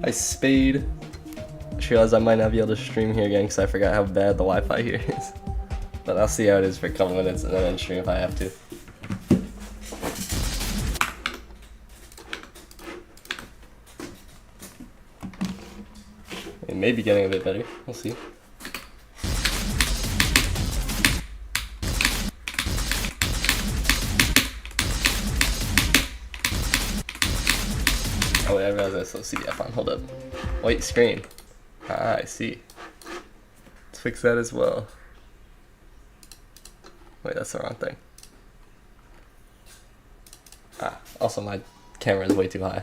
I spade. I just realized I might not be able to stream here again because I forgot how bad the Wi-Fi here is. But I'll see how it is for a couple minutes and then stream if I have to. It may be getting a bit better. We'll see. Oh wait, I realized I still CDF on. Hold up. White screen. Ah, I see. Let's fix that as well. Wait, that's the wrong thing. Ah, also my camera is way too high.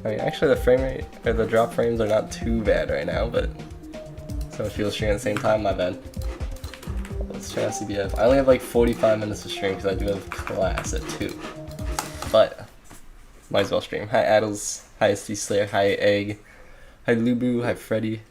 I mean, actually the frame rate, or the drop frames are not too bad right now, but so if you'll stream at the same time, my bad. Let's try CBF. I only have like 45 minutes to stream because I do have class at 2. But, might as well stream. Hi Addles, hi SD Slayer, hi Egg, hi Lubu, hi Freddy.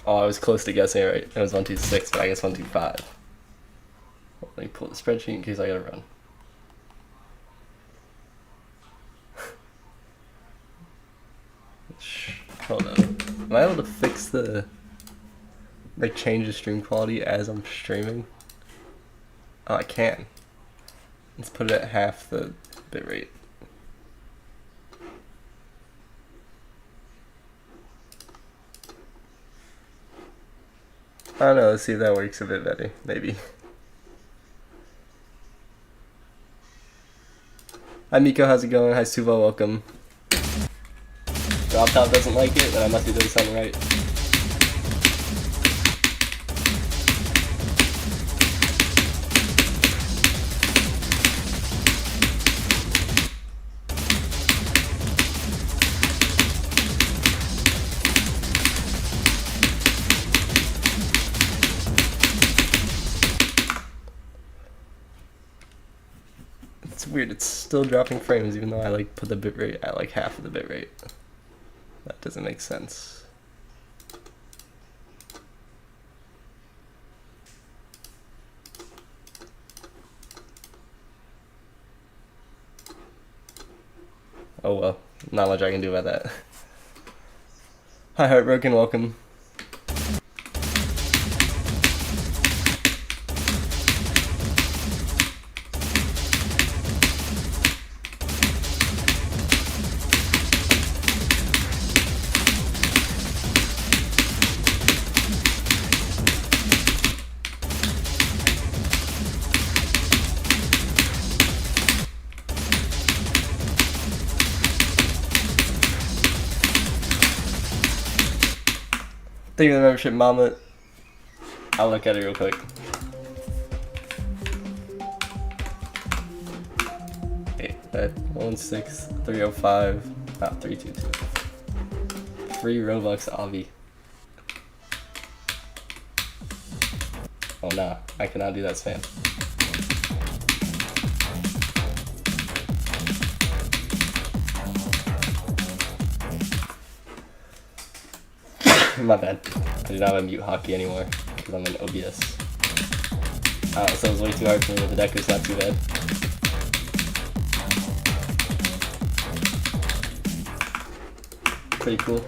Oh, I was close to guessing it right. It was 126, but I guess 125. Let me pull the spreadsheet in case I gotta run. Hold on. Am I able to fix the, like, change the stream quality as I'm streaming? Oh, I can. Let's put it at half the bitrate. I don't know, let's see if that works a bit better, maybe. Hi Miko, how's it going? Hi Suvo, welcome. Drop Top doesn't like it, then I must be doing something right. It's weird, it's still dropping frames even though I like put the bitrate at like half of the bitrate. That doesn't make sense. Oh well, not much I can do about that. Hi Heartbroken, welcome. Thank you for the membership, Mama. I'll look at it real quick. Okay, that 16305. 322. Free Robux Avi. Oh nah, I cannot do that spam. My bad. I do not have a mute hockey anymore because I'm in OBS. So it was way too hard for me, but the deco is not too bad. Pretty cool.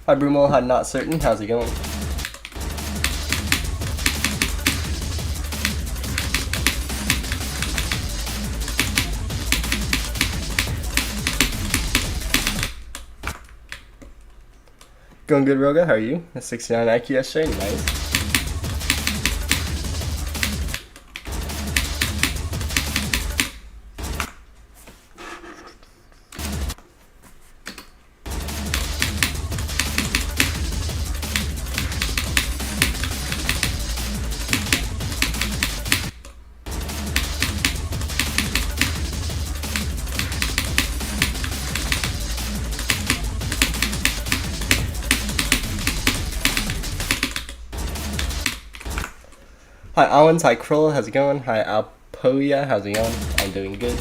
Hi Brumo, hi Not Certain, how's it going? Going good, Roga, how are you? A 69 IQ yesterday, nice. Hi Owens, hi Kroll, how's it going? Hi Alpoia, how's it going? I'm doing good.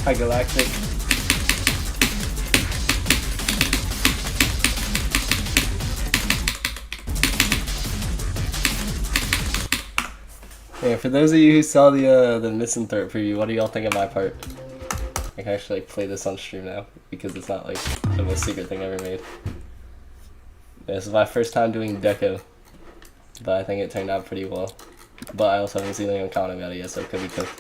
Hi Galactic. Yeah, for those of you who saw the Misanthrope preview, what do y'all think of my part? I can actually play this on stream now because it's not like the most secret thing I ever made. Yeah, this is my first time doing deco, but I think it turned out pretty well. But I also haven't seen anyone comment about it yet, so it could be cooked.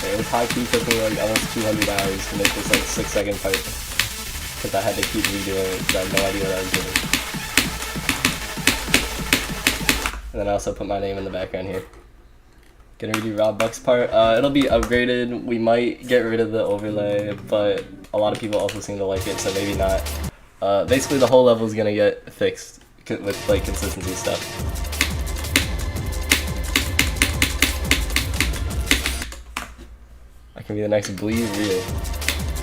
It was high-key took me like almost 200 hours to make this like 6-second part. Because I had to keep redoing it because I had no idea what I was doing. And then I also put my name in the background here. Gonna redo Rob Buck's part. It'll be upgraded. We might get rid of the overlay, but a lot of people also seem to like it, so maybe not. Basically the whole level is gonna get fixed with like consistency stuff. I can be the next Bleed real.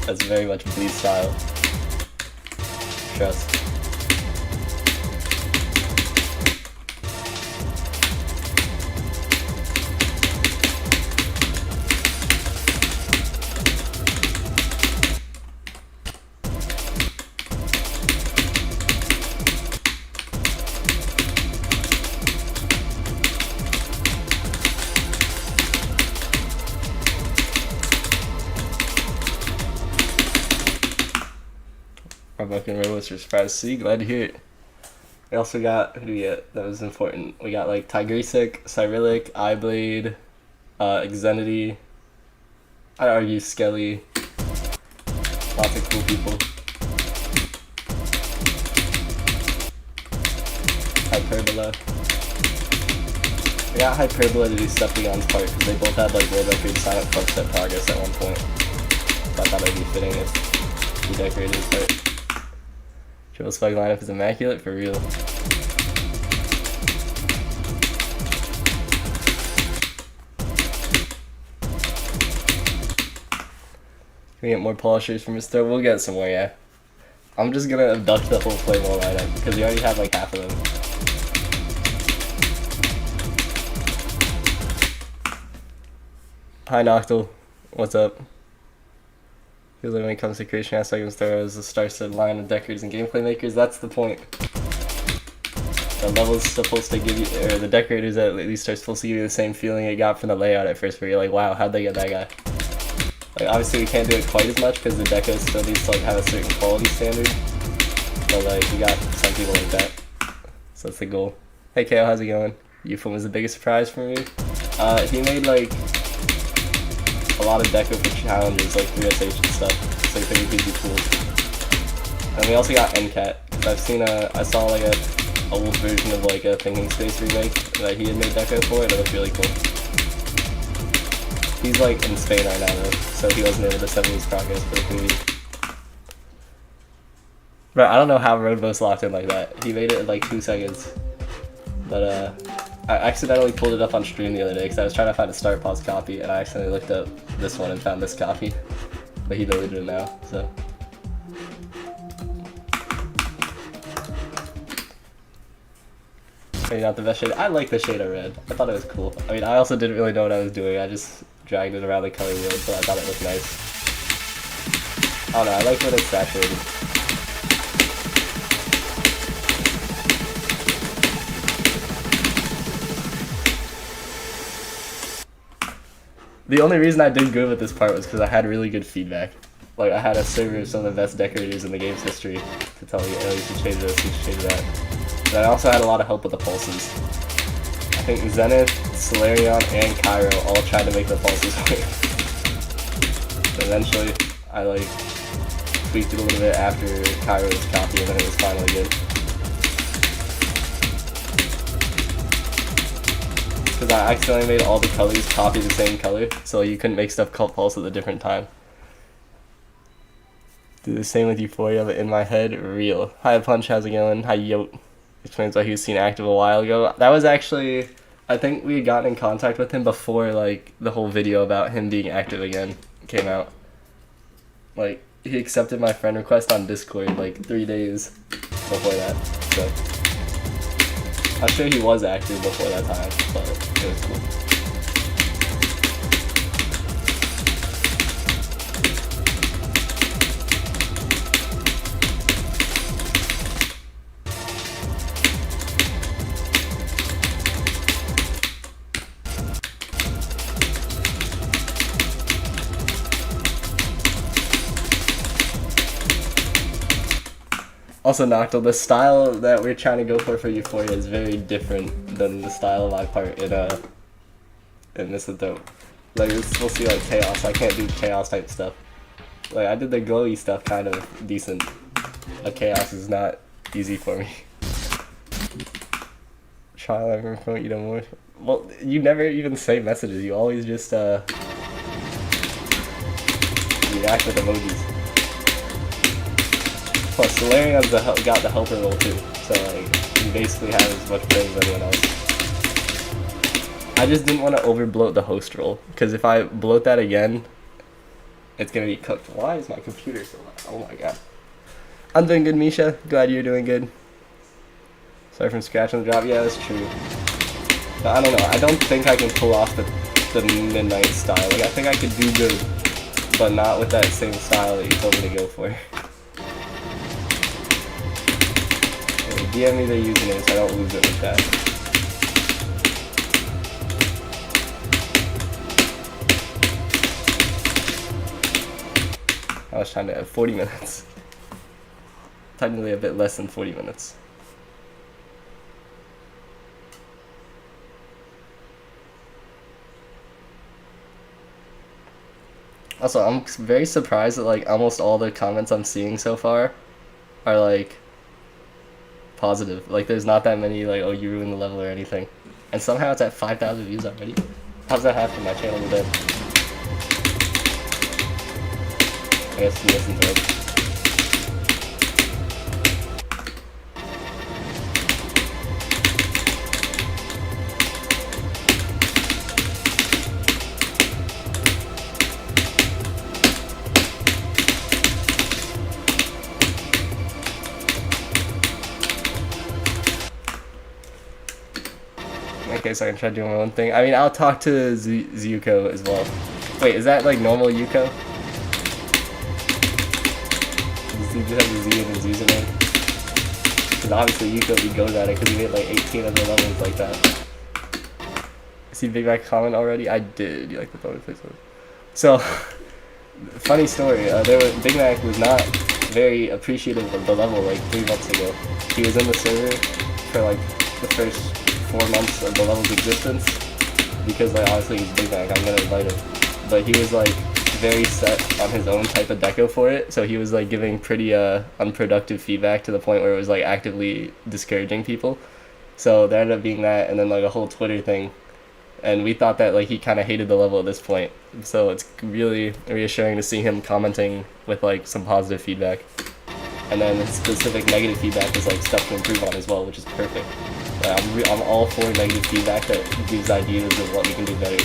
That's very much Bleed style. Trust. Fucking Robots are surprised to see. Glad to hear it. We also got, who do we get that was important? We got like Tigrisik, Cyrillic, Eyeblade, Xenity, I'd argue Skelly. Lots of cool people. Hyperbola. We got Hyperbola to do Septigon's part because they both had like world record silent club step progress at one point. So I thought it would be fitting if he decorated his part. Triple Spike lineup is immaculate, for real. Can we get more polishers from Mr. We'll get some more, yeah. I'm just gonna abduct the whole Playboy lineup, because we already have like half of them. Hi Noctil, what's up? Feels like when it comes to creation aspect of Star as the star-studded line of decorators and gameplay makers, that's the point. The level's supposed to give you, or the decorators at least are supposed to give you the same feeling you got from the layout at first, where you're like, wow, how'd they get that guy? Like, obviously we can't do it quite as much because the deco still needs to like have a certain quality standard, but like, we got some people like that. So that's the goal. Hey KO, how's it going? Euphem was the biggest surprise for me. He made like a lot of deco for challenges like 3SH and stuff, so I think he'd be cool. And we also got NCAT, because I've seen I saw like a old version of like a Thinking Space remake that he had made deco for, and it looked really cool. He's like in Spain right now though, so he wasn't able to send me his progress for the movie. But I don't know how Roadbo's locked in like that. He made it in like 2 seconds. But I accidentally pulled it up on stream the other day because I was trying to find a start pause copy, and I accidentally looked up this one and found this copy. But he deleted it now, so. Maybe not the best shade. I like the shade of red. I thought it was cool. I mean, I also didn't really know what I was doing. I just dragged it around the color wheel until I thought it looked nice. I don't know, I like when it's saturated. The only reason I did good with this part was because I had really good feedback. Like, I had a server of some of the best decorators in the game's history to tell me, oh, you should change this, you should change that. And I also had a lot of help with the pulses. I think Zenith, Solarion, and Cairo all tried to make the pulses work. But eventually, I like tweaked it a little bit after Cairo's copy, and then it was finally good. Because I accidentally made all the colors copy the same color, so you couldn't make stuff called pulse at a different time. Do the same with Euphoria, but in my head, real. Hi Punch, how's it going? Hi Yote. Explains why he was seen active a while ago. That was actually, I think we had gotten in contact with him before like the whole video about him being active again came out. Like, he accepted my friend request on Discord like 3 days before that, so. I'm sure he was active before that time, but it was cool. Also, Noctil, the style that we're trying to go for Euphoria is very different than the style of my part in Misanthrope. Like, we'll see like chaos. I can't do chaos type stuff. Like, I did the glowy stuff kind of decent. But chaos is not easy for me. Trial ever promote you no more. Well, you never even say messages. You always just react with emojis. Plus, Solarion's got the helper role too, so like, he basically has as much play as anyone else. I just didn't want to overbloat the host role, because if I bloat that again, it's gonna be cooked. Why is my computer so loud? Oh my god. I'm doing good, Misha. Glad you're doing good. Sorry from scratching the drop. Yeah, that's true. But I don't know. I don't think I can pull off the midnight style. Like, I think I could do good, but not with that same style that you told me to go for. DM me the username so I don't lose it with that. I was trying to have 40 minutes. Technically a bit less than 40 minutes. Also, I'm very surprised that like almost all the comments I'm seeing so far are like positive. Like, there's not that many like, oh, you ruined the level or anything. And somehow it's at 5,000 views already. How's that happen? My channel today? I guess Misanthrope. Okay, so I can try doing my own thing. I mean, I'll talk to Zuko as well. Wait, is that like normal Yuko? Does he just have the Z in his username? Because obviously Yuko, he goes at it because he made like 18 other levels like that. See Big Mac comment already? I did. You like the photo, please? So, funny story. Big Mac was not very appreciative of the level like 3 months ago. He was in the server for like the first 4 months of the level's existence because like obviously he's Big Mac, I'm gonna invite him. But he was like very set on his own type of deco for it, so he was like giving pretty unproductive feedback to the point where it was like actively discouraging people. So there ended up being that, and then like a whole Twitter thing, and we thought that like he kind of hated the level at this point. So it's really reassuring to see him commenting with like some positive feedback, and then specific negative feedback is like stuff to improve on as well, which is perfect. I'm all for negative feedback that gives ideas of what we can do better.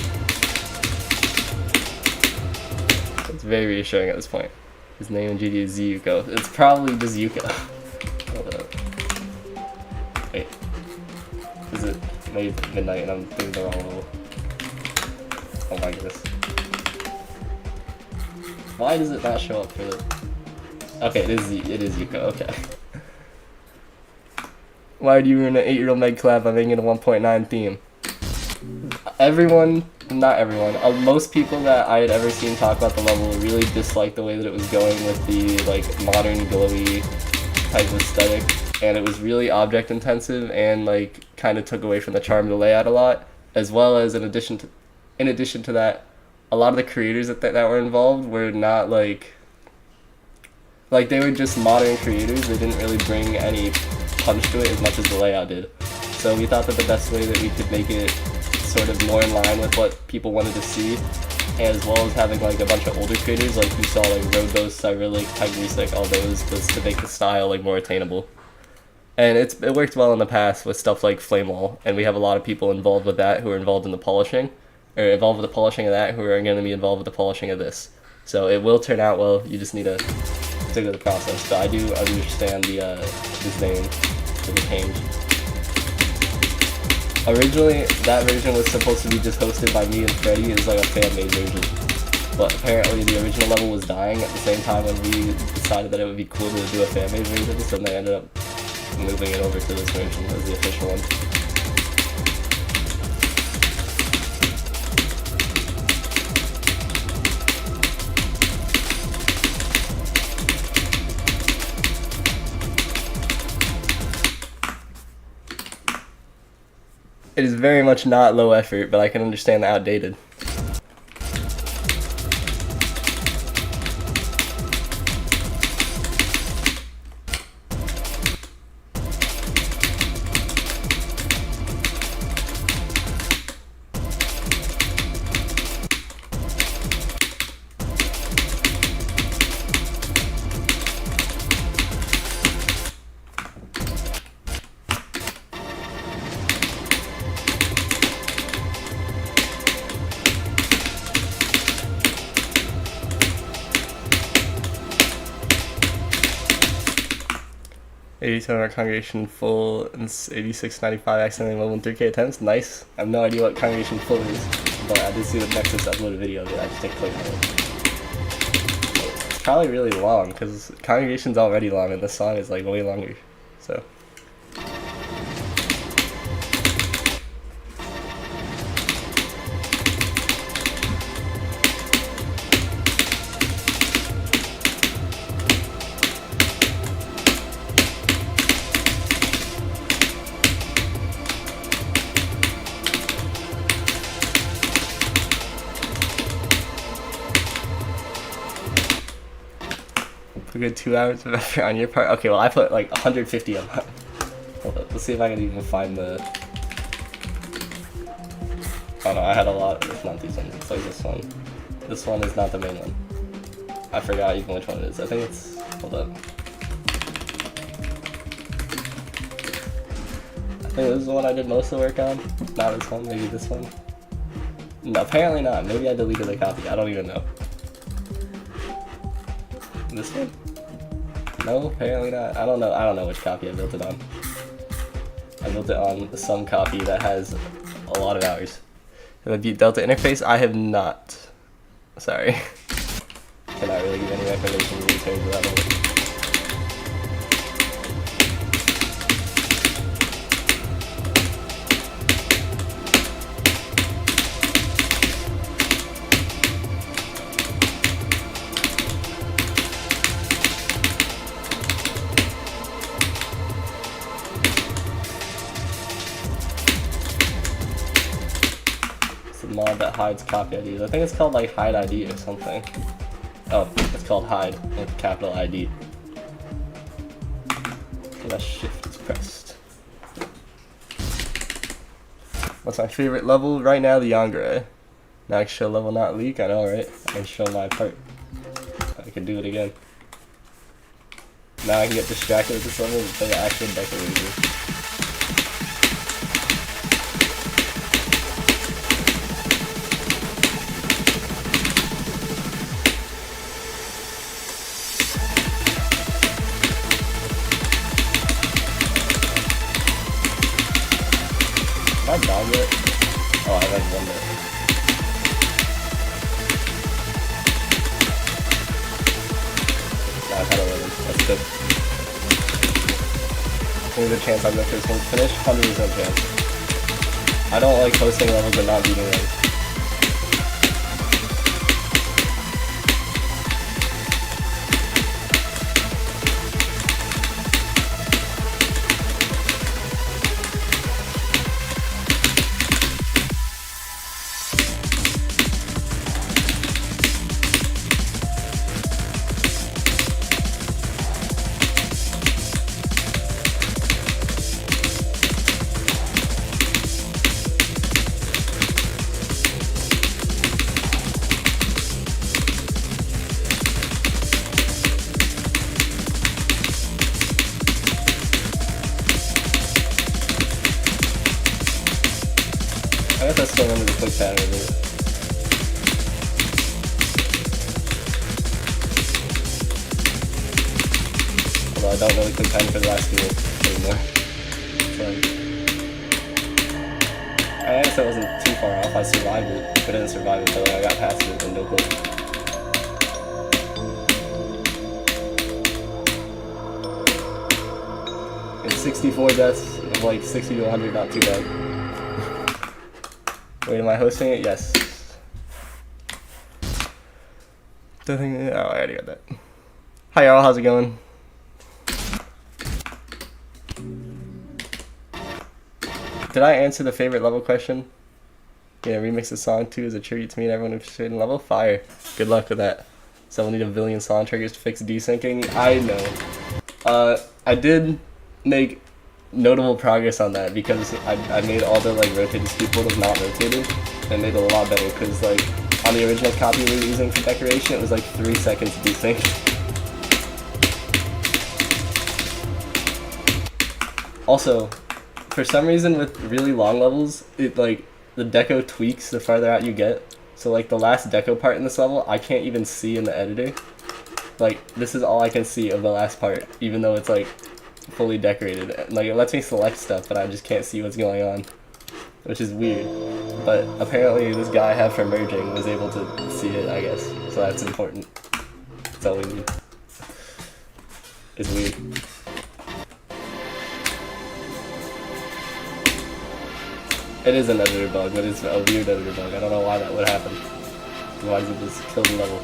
It's very reassuring at this point. His name in GD is Yuko. It's probably just Yuko. Hold up. Wait. Is it maybe midnight and I'm thinking the wrong level? Oh my goodness. Why does it not show up for the... Okay, it is Yuko, okay. Why do you ruin an 8-year-old Meg collab by making it a 1.9 theme? Everyone, not everyone, most people that I had ever seen talk about the level really disliked the way that it was going with the like modern glowy type of aesthetic, and it was really object intensive and like kind of took away from the charm of the layout a lot, as well as in addition to that, a lot of the creators that were involved were not like they were just modern creators. They didn't really bring any punch to it as much as the layout did. So we thought that the best way that we could make it sort of more in line with what people wanted to see, as well as having like a bunch of older creators, like you saw like Robos, Cyrillic, Tigristic, all those, was to make the style like more attainable. And it worked well in the past with stuff like Flame Wall, and we have a lot of people involved with that who are involved in the polishing, or involved with the polishing of that who are going to be involved with the polishing of this. So it will turn out well, you just need to stick with the process. But I do understand his name for the change. Originally, that version was supposed to be just hosted by me and Freddy as like a fan-made version. But apparently the original level was dying at the same time when we decided that it would be cool to do a fan-made version, so they ended up moving it over to this version as the official one. It is very much not low effort, but I can understand the outdated. $87 our congregation full and $86.95 accidentally level in 3K attempts. Nice. I have no idea what congregation full is, but I did see the Nexus upload a video of it. I just didn't click on it. It's probably really long because congregation's already long and the song is like way longer. So. A good 2 hours of effort on your part. Okay, well I put like 150 on mine. Hold up, let's see if I can even find the... Oh no, I had a lot. It's not these ones, it's like this one. This one is not the main one. I forgot even which one it is. I think it's... Hold up. I think this is the one I did most of the work on. Not this one, maybe this one. No, apparently not. Maybe I deleted the copy. I don't even know. This one? No, apparently not. I don't know which copy I built it on. I built it on some copy that has a lot of hours. And the Delta interface, I have not. Sorry. Cannot really give any recommendations in terms of that one. Mod that hides copy IDs. I think it's called like hide ID or something. Oh, it's called hide with capital ID. Unless shift is pressed. What's my favorite level right now? The Yangere. Next show level not leak. I know, right? I can show my part. I can do it again. Now I can get distracted with this level and play the actual deco. Am I done yet? Oh, I have one minute. Nah, I've had 11. That's good. There's a chance I'm the first one to finish. 100% chance. I don't like hosting levels and not beating them. I guess I still remember the quick pattern of it. Although I don't know the quick pattern for the last duel anymore. So, I guess I wasn't too far off. I survived it, but I didn't survive it until I got past it and no clip. It's 64 deaths of like 60 to 100, not too bad. Wait, am I hosting it? Yes. Oh, I already got that. Hi y'all, how's it going? Did I answer the favorite level question? Yeah, remix the song too as a tribute to me and everyone interested in level. Fire. Good luck with that. So we'll need a billion song triggers to fix desyncing. I know. I did make notable progress on that because I made all the like rotated speed portals not rotated and made it a lot better because like on the original copy we were using for decoration it was like 3 seconds desync. Also, for some reason with really long levels, it like the deco tweaks the farther out you get. So like the last deco part in this level I can't even see in the editor. Like this is all I can see of the last part even though it's like fully decorated. Like it lets me select stuff but I just can't see what's going on, which is weird, but apparently this guy I have for merging was able to see it, I guess, so that's important. That's all we need. It's weird. It is an editor bug, but it's a weird editor bug. I don't know why that would happen. Why does it just kill the level?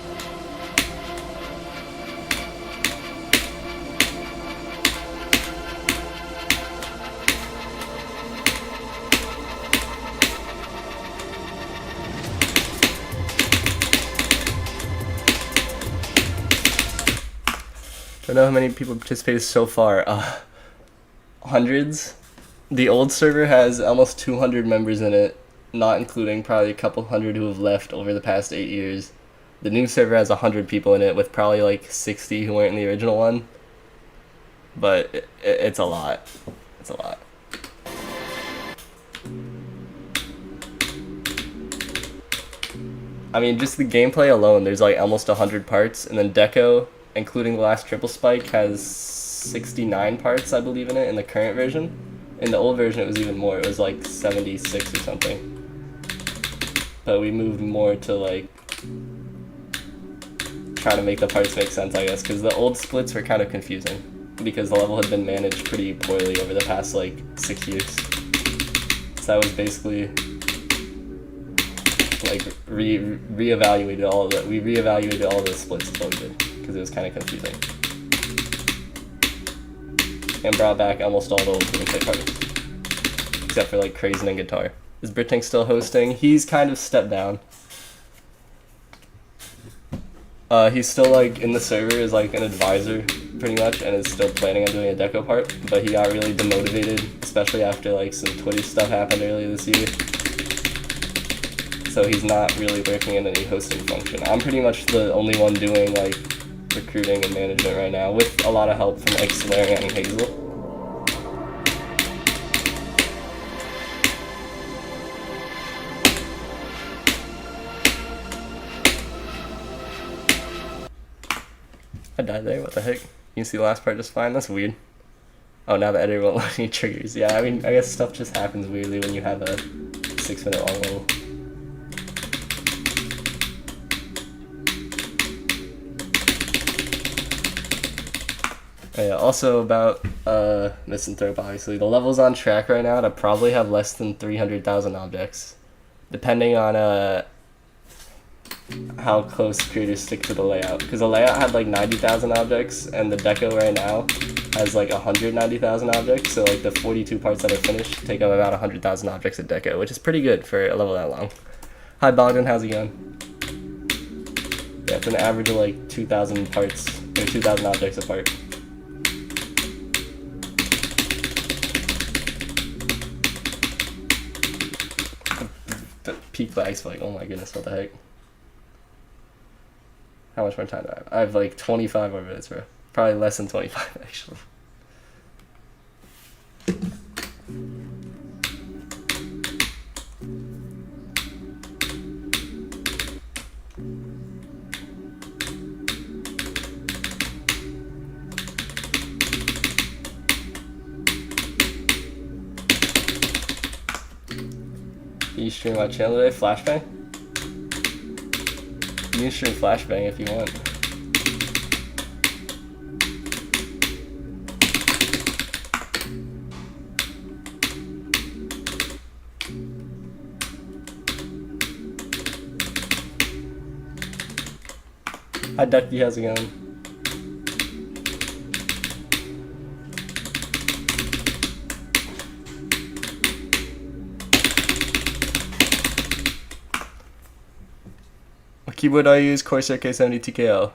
I don't know how many people participated so far. Hundreds. The old server has almost 200 members in it, not including probably a couple hundred who have left over the past 8 years. The new server has 100 people in it, with probably like 60 who weren't in the original one. But it's a lot. It's a lot. I mean, just the gameplay alone, there's like almost 100 parts, and then Deco, including the last triple spike, has 69 parts, I believe, in it in the current version. In the old version, it was even more. It was like 76 or something. But we moved more to like trying to make the parts make sense, I guess, because the old splits were kind of confusing because the level had been managed pretty poorly over the past like 6 years. So that was basically like reevaluated all of it. We reevaluated all the splits is what we did because it was kind of confusing. And brought back almost all the old gameplay parts. Except for like Crazen and Guitar. Is Brittink still hosting? He's kind of stepped down. He's still like in the server as like an advisor pretty much, and is still planning on doing a deco part, but he got really demotivated, especially after like some Twitch stuff happened earlier this year. So he's not really working in any hosting function. I'm pretty much the only one doing like recruiting and management right now, with a lot of help from like Solarian and Hazel. I died there, what the heck? You can see the last part just fine, that's weird. Oh, now the editor won't let any triggers. Yeah, I mean, I guess stuff just happens weirdly when you have a 6-minute long level. Oh, yeah, also about Misanthrope, obviously. The level's on track right now to probably have less than 300,000 objects, depending on how close creators stick to the layout. Because the layout had like 90,000 objects, and the deco right now has like 190,000 objects, so like the 42 parts that are finished take up about 100,000 objects at deco, which is pretty good for a level that long. Hi Bogdan, how's it going? Yeah, it's an average of like 2,000 parts, or 2,000 objects a part. The peak lag spike, oh my goodness, what the heck. How much more time do I have? I have like 25 more minutes, bro. Probably less than 25, actually. Can you stream my channel today? Flashbang? You can stream Flashbang if you want. Hi Ducky, how's it going? What keyboard do I use? Corsair K70 TKL.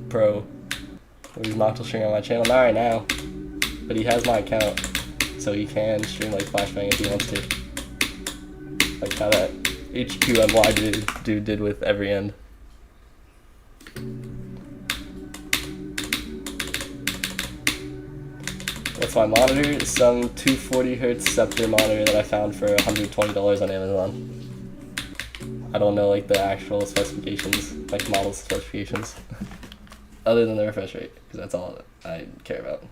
Pro. He's not streaming on my channel, not right now. But he has my account, so he can stream like Flashbang if he wants to. Like how that HQMY dude did with every end. What's my monitor? Some 240Hz Scepter monitor that I found for $120 on Amazon. I don't know like the actual specifications, like model specifications, other than the refresh rate, because that's all I care about.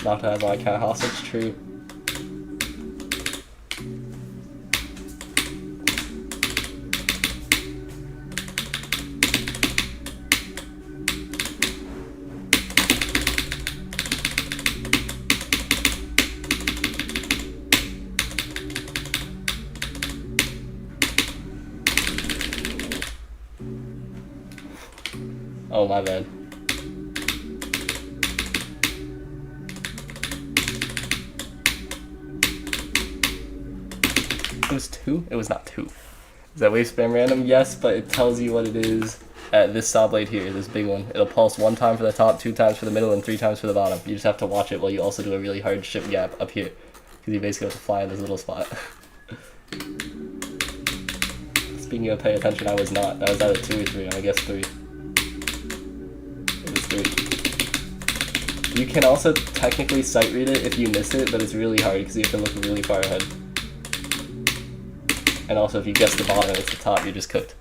Not to have my account hostage, true. Oh, my bad. It was 2? It was not 2. Is that wave spam random? Yes, but it tells you what it is at this saw blade here, this big one. It'll pulse 1 time for the top, 2 times for the middle, and 3 times for the bottom. You just have to watch it while you also do a really hard ship gap up here, because you basically have to fly in this little spot. Speaking of pay attention, I was not. I was either 2 or 3, and I guess 3. It was 3. You can also technically sight read it if you miss it, but it's really hard because you have to look really far ahead. And also if you guess the bottom and it's the top, you're just cooked.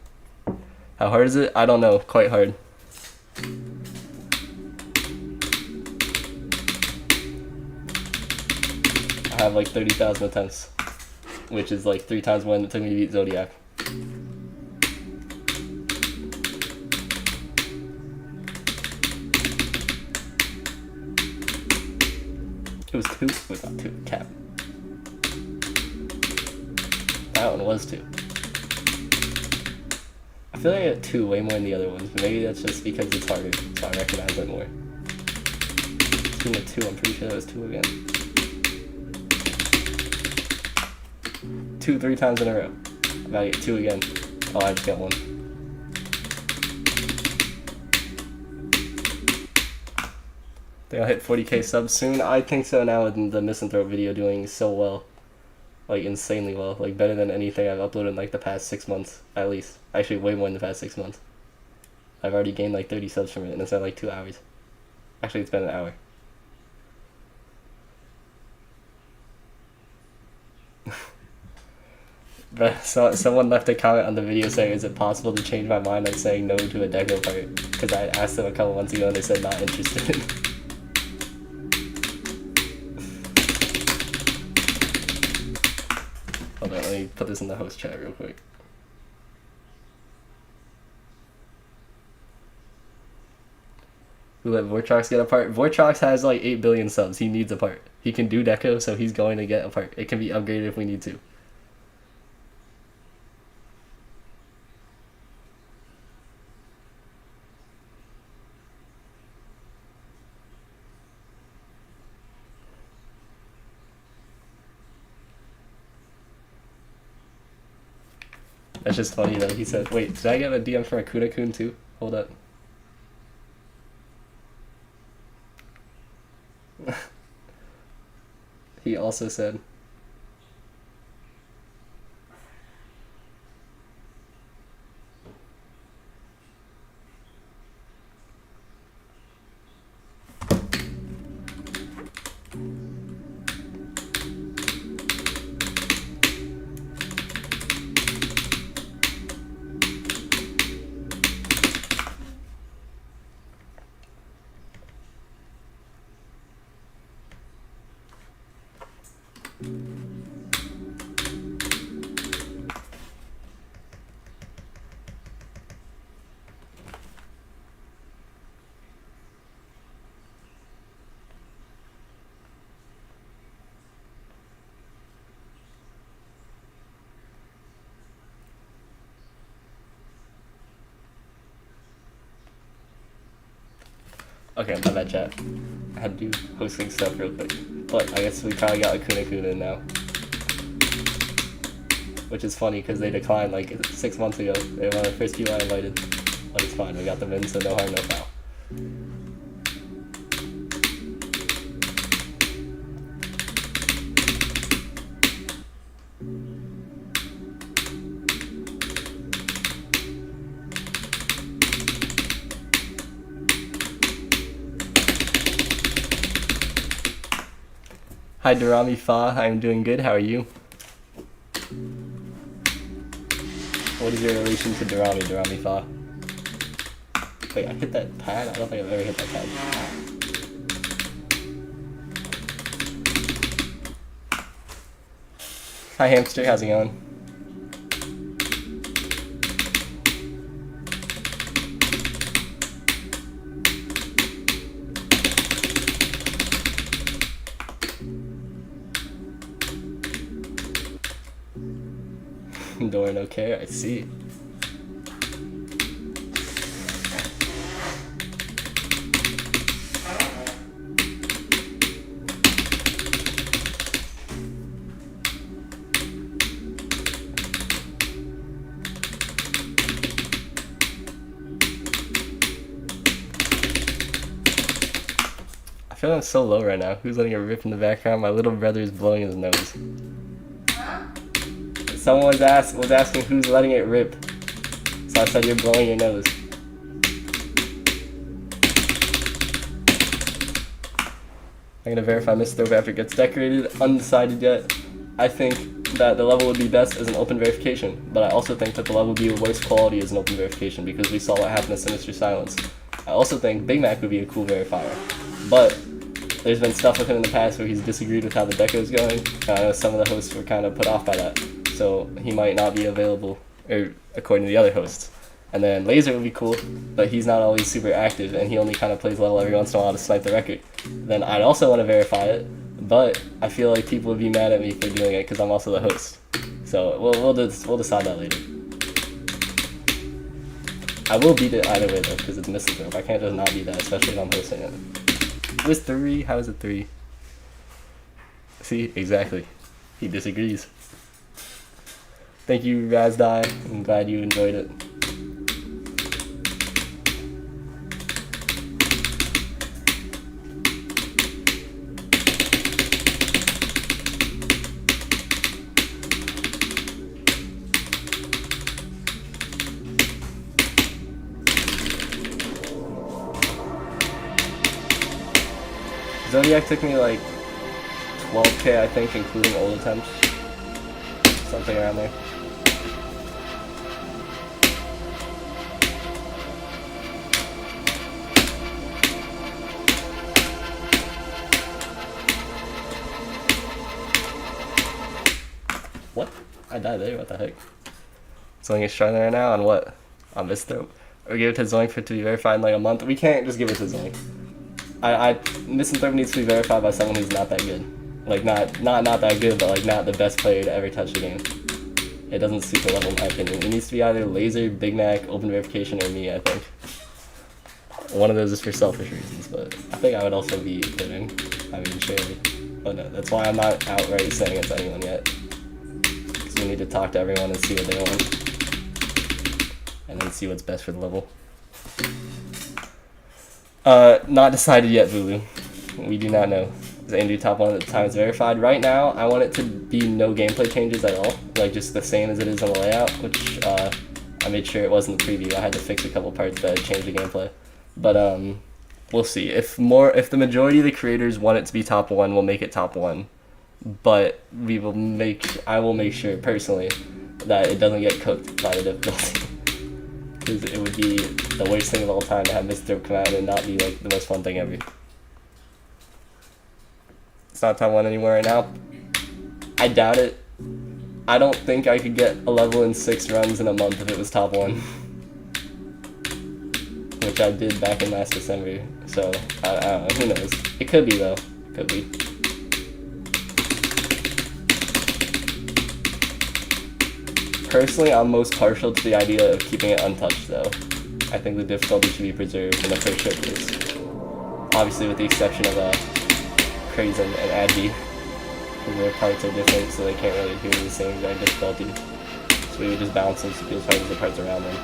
How hard is it? I don't know. Quite hard. I have like 30,000 attempts, which is like 3 times more than it took me to beat Zodiac. It was 2? Wait, not 2. Cap. That one was 2. I feel like I got 2 way more than the other ones, but maybe that's just because it's harder, so I recognize it more. Team of 2, I'm pretty sure that was 2 again. 2 3 times in a row. I'm about to get 2 again. Oh, I just got 1. I think I'll hit 40k subs soon. I think so now with the Misanthrope video doing so well. Like, insanely well. Like, better than anything I've uploaded in, like, the past 6 months, at least. Actually, way more in the past 6 months. I've already gained, like, 30 subs from it, and it's been, like, 2 hours. Actually, it's been an hour. But someone left a comment on the video saying, is it possible to change my mind on saying no to a deco part? Because I asked them a couple months ago, and they said not interested. Hold on, let me put this in the host chat real quick. Who let Vortrox get a part? Vortrox has like 8 billion subs. He needs a part. He can do deco, so he's going to get a part. It can be upgraded if we need to. That's just funny though. He said, wait, did I get a DM from a Kuna-kun too? Hold up. He also said, okay, my bad chat. I had to do hosting stuff real quick. But I guess we probably got a Kuna-kun in now. Which is funny because they declined like 6 months ago. They were one of the first people I invited. But it's fine, we got them in, so no harm, no foul. Hi Durami Fa, I'm doing good, how are you? What is your relation to Durami Fa? Wait, I hit that pad? I don't think I've ever hit that pad. Hi Hamster, how's it going? Doing okay, I see. I feel I'm so low right now. Who's letting it rip in the background? My little brother is blowing his nose. Someone was asking who's letting it rip. So I said you're blowing your nose. I'm gonna verify Misanthrope after it gets decorated. Undecided yet. I think that the level would be best as an open verification, but I also think that the level would be worse quality as an open verification because we saw what happened to Sinister Silence. I also think Big Mac would be a cool verifier, but there's been stuff with him in the past where he's disagreed with how the deco is going. I know some of the hosts were kind of put off by that. So he might not be available, or according to the other hosts. And then Laser would be cool, but he's not always super active, and he only kind of plays level every once in a while to snipe the record. Then I'd also want to verify it, but I feel like people would be mad at me for doing it because I'm also the host. So we'll decide that later. I will beat it either way though, because it's Misanthrope. I can't just not beat that, especially if I'm hosting it. It was 3. How is it 3? See, exactly. He disagrees. Thank you, Razdai. I'm glad you enjoyed it. Zodiac took me like 12k, I think, including old attempts. Something around there. What? I died there, what the heck? Zoink is trying right now on what? On Misanthrope? Or give it to Zoink for it to be verified in like a month? We can't just give it to Zoink. Misanthrope needs to be verified by someone who's not that good. Like, not that good, but like not the best player to ever touch the game. It doesn't suit the level in my opinion. It needs to be either Laser, Big Mac, Open Verification, or me, I think. One of those is for selfish reasons, but I think I would also be kidding. I mean, surely. But no, that's why I'm not outright saying it's anyone yet. Because we need to talk to everyone and see what they want. And then see what's best for the level. Not decided yet, Vulu. We do not know. Is Andrew top 1 at the time it's verified? Right now, I want it to be no gameplay changes at all. Like, just the same as it is on the layout, which, I made sure it was in the preview. I had to fix a couple parts that changed the gameplay. But, we'll see. If the majority of the creators want it to be top 1, we'll make it top 1. But I will make sure, personally, that it doesn't get cooked by the difficulty. Because it would be the worst thing of all time to have Misanthrope come out and not be like the most fun thing ever. It's not top 1 anymore right now. I doubt it. I don't think I could get a level in 6 runs in a month if it was top 1. Which I did back in last December. So, I don't know. Who knows? It could be though. Could be. Personally, I'm most partial to the idea of keeping it untouched, though. I think the difficulty should be preserved in the first showcase. Obviously, with the exception of Craze and Adby, because their parts are different, so they can't really do the same exact difficulty. So we would just bounce them so people try to use the parts around them.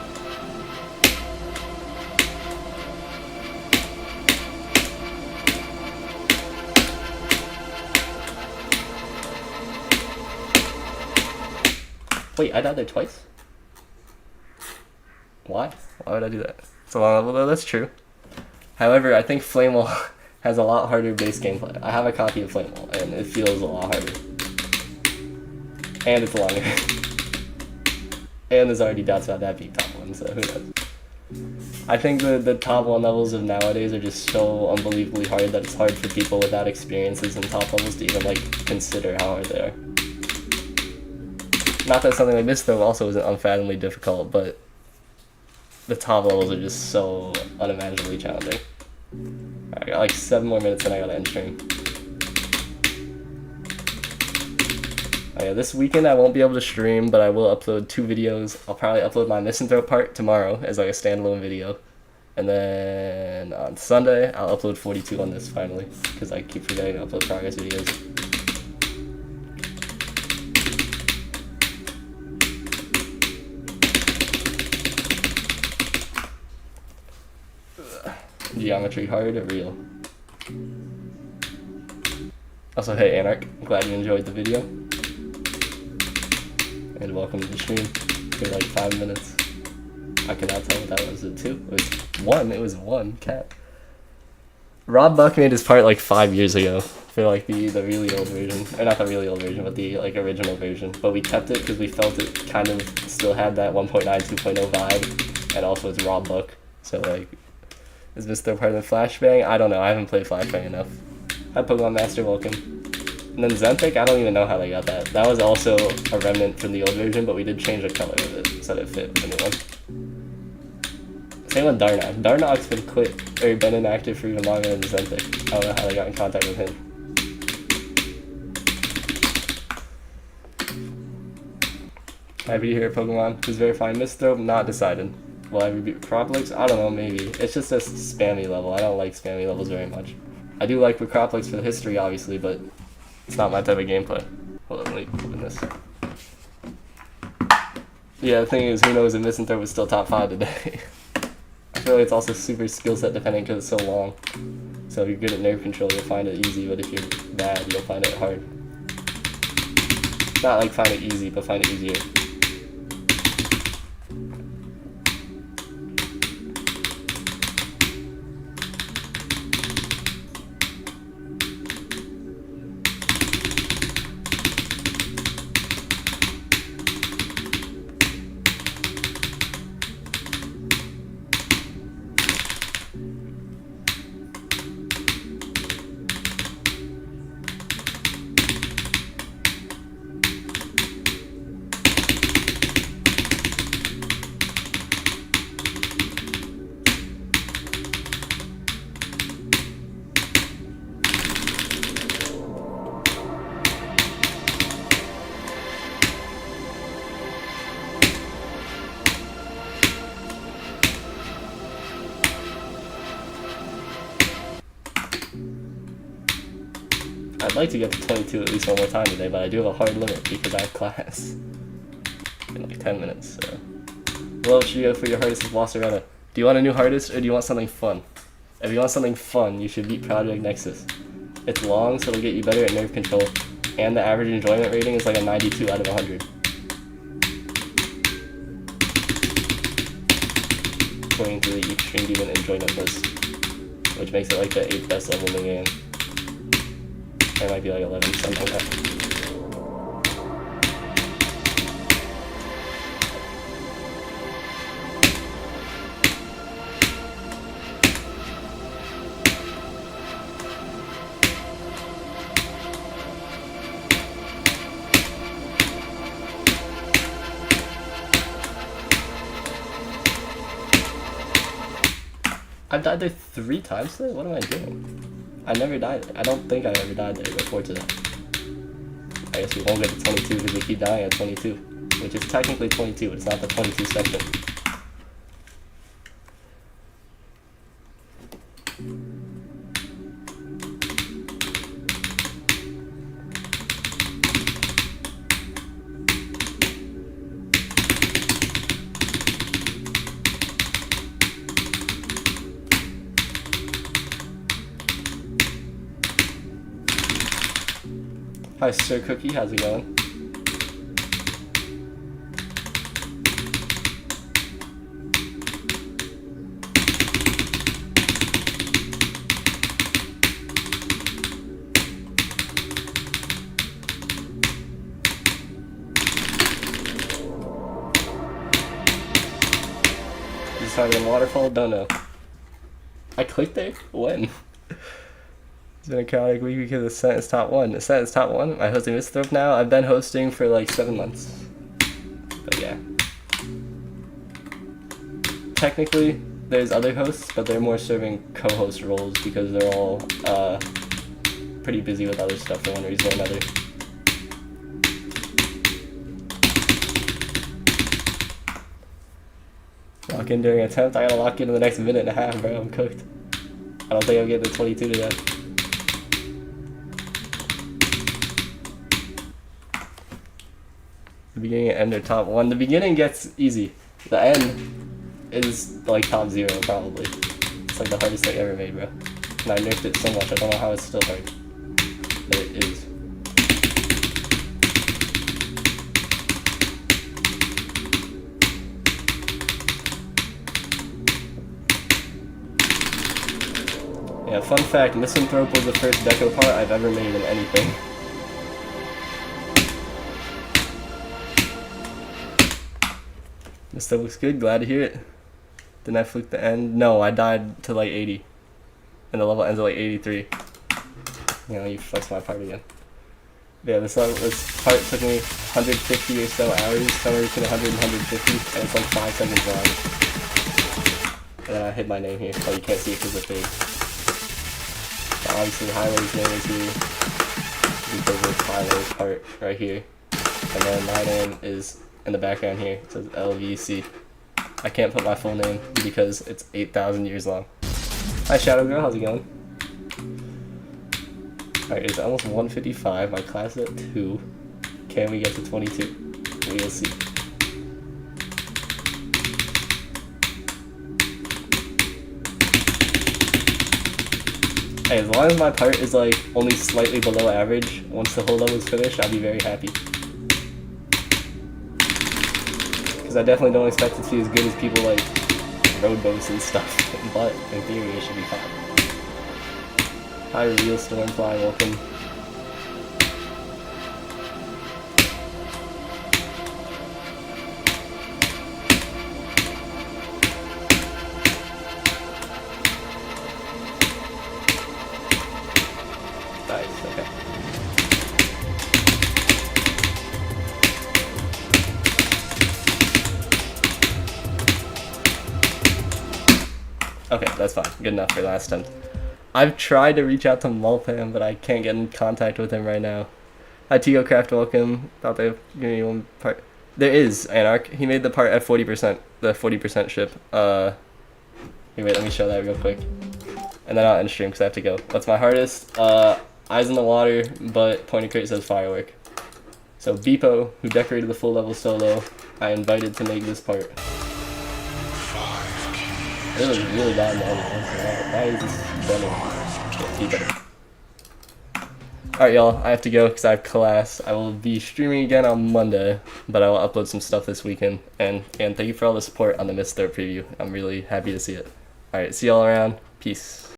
Wait, I died there twice? Why? Why would I do that? It's a long level though, that's true. However, I think Flamewall has a lot harder base gameplay. I have a copy of Flamewall, and it feels a lot harder. And it's longer. And there's already doubts about that being top 1, so who knows. I think the top 1 levels of nowadays are just so unbelievably hard that it's hard for people without experiences in top levels to even like consider how hard they are. Not that something like this though also isn't unfathomably difficult, but the top levels are just so unimaginably challenging. Alright, I got like 7 more minutes and I gotta end stream. Oh yeah, this weekend I won't be able to stream, but I will upload 2 videos. I'll probably upload my Misanthrope part tomorrow as like a standalone video. And then on Sunday, I'll upload 42 on this finally, because I keep forgetting to upload progress videos. Geometry hard or real? Also, hey Anarch, I'm glad you enjoyed the video. And welcome to the stream for like 5 minutes. I cannot tell what that was. Was it 2? It was 1. It was 1. Cat. Rob Buck made his part like 5 years ago for like the really old version. Or not the really old version, but the like original version. But we kept it because we felt it kind of still had that 1.9, 2.0 vibe. And also it's Rob Buck. So like, is this still part of the Flashbang? I don't know. I haven't played Flashbang enough. Hi Pokemon Master, welcome. And then Zenthik, I don't even know how they got that. That was also a remnant from the old version, but we did change the color of it so that it fit with the new one. Same with Darnog. Darnog's been inactive for even longer than Zenthik. I don't know how they got in contact with him. Happy to hear Pokemon. Who's verifying Misanthrope? Not decided. Will I repeat Acropolis? I don't know, maybe. It's just a spammy level. I don't like spammy levels very much. I do like Acropolis for the history, obviously, but it's not my type of gameplay. Hold on, let me open this. Yeah, the thing is, who knows if Misanthrope is still top 5 today. I feel like it's also super skill set depending because it's so long. So if you're good at nerve control, you'll find it easy, but if you're bad, you'll find it hard. Not like find it easy, but find it easier. I'd like to get to 22 at least one more time today, but I do have a hard limit because I have class in like 10 minutes, so. What else should you go for your hardest boss arena? Do you want a new hardest, or do you want something fun? If you want something fun, you should beat Project Nexus. It's long, so it'll get you better at nerve control, and the average enjoyment rating is like a 92 out of 100. According to the Extreme Demon enjoyment list, which makes it like the 8th best level in the game. It might be like 11, something like that. I've died there 3 times today? What am I doing? I never died. I don't think I ever died there before today. I guess we won't get to 22 because we keep dying at 22. Which is technically 22, but it's not the 22 section. Hi, Sir Cookie, how's it going? Is this harder than Waterfall? Don't know. I clicked there? When? It's been a chaotic week because the set is top 1. The set is top 1. I'm hosting Misanthrope now. I've been hosting for like 7 months. But yeah. Technically, there's other hosts, but they're more serving co-host roles because they're all pretty busy with other stuff for one reason or another. Lock in during attempt. I gotta lock in the next minute and a half, bro. I'm cooked. I don't think I'll get to 22 today. The beginning and end are top 1. The beginning gets easy. The end is like top 0 probably. It's like the hardest thing ever made, bro. And I nerfed it so much, I don't know how it's still hard. But it is. Yeah, fun fact, Misanthrope was the first deco part I've ever made in anything. This stuff looks good, glad to hear it. Didn't I fluke the end? No, I died to like 80. And the level ends at like 83. You know, you flexed my part again. Yeah, this part took me 150 or so hours, somewhere between 100 and 150, and it's like 5 seconds long. And then I hit my name here. Oh, you can't see it because it's big. But obviously, Highway's name is here, because it's Highway's part right here. And then my name is in the background here. It says LVC. I can't put my full name because it's 8,000 years long. Hi Shadow Girl, how's it going? Alright, it's almost 1:55. My class is at 2. Can we get to 22? We will see. Hey, as long as my part is like only slightly below average, once the whole level is finished, I'll be very happy. Because I definitely don't expect it to be as good as people like road boats and stuff, but in theory it should be fine. Hi, Real Stormfly, welcome. Nice, okay. Okay, that's fine. Good enough for last time. I've tried to reach out to Mulpam, but I can't get in contact with him right now. Hi, Tigo Craft, welcome. Thought they'd give me one part. There is Anarch. He made the part at 40%, the 40% ship. Here, wait, let me show that real quick. And then I'll end stream because I have to go. What's my hardest? Eyes in the water, but Pointy Crate says firework. So Beepo, who decorated the full level solo, I invited to make this part. It was really bad. Why is this better? Be better. Alright y'all, I have to go because I have class. I will be streaming again on Monday, but I will upload some stuff this weekend. And thank you for all the support on the Misanthrope preview. I'm really happy to see it. Alright, see y'all around. Peace.